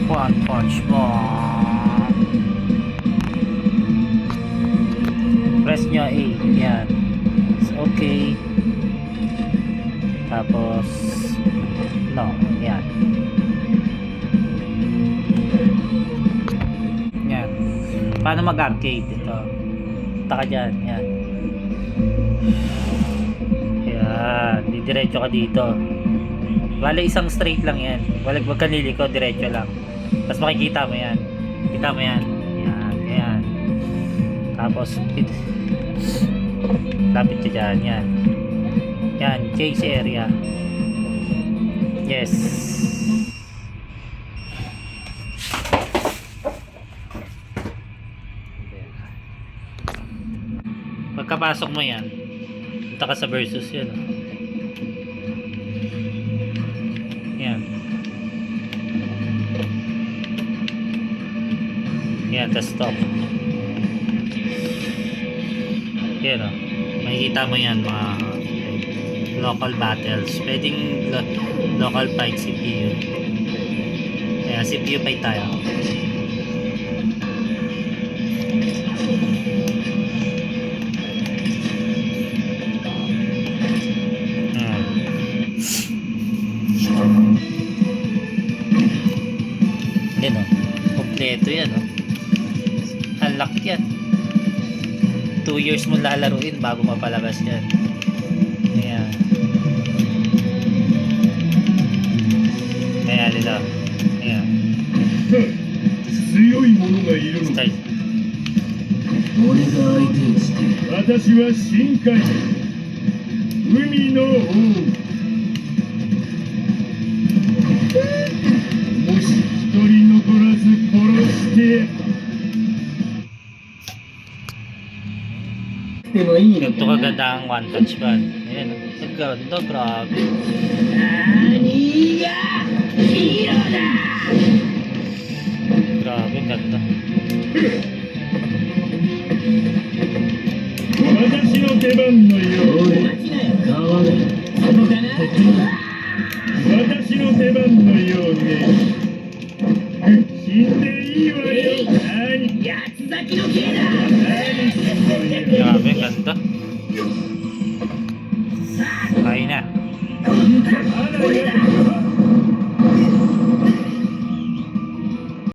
One Punch Man. Press nyo A. Yan. It's okay. Tapos no. Yan. Yan. Paano mag-arcade ito? Taka dyan. Yan. Yan. Didiretso ka dito. Bale isang straight lang yan. Wag ka liliko. Diretso lang. Tapos makikita mo yan. Kita mo yan. Yan. Yan. Tapos lapit ka dyan. Yan. Yan. Change area. Yes. Pagkapasok mo yan, punta ka sa versus yun. Yan. Yan, tas stop. Yan o. Makikita mo yan mga local battles. Pwedeng local fight CPU. Kaya CPU fight tayo. Yan o. Kompleto yan o. Unlock yan. 2 years mo lalaruin bago mapalabas yan. Ayan. Ayan nila. Ayan. Start. 俺が相手をして私は深海海の王もし一人残らず殺してでもいいの Ito kaganda ang One Punch Man. Ayan. Nagkaganda. Grabe. Grabe. Ganda. 私の出番のように私の出番のように死んでいいわよ八つ咲きの刑だ Grabe. Ganda. Kaya na.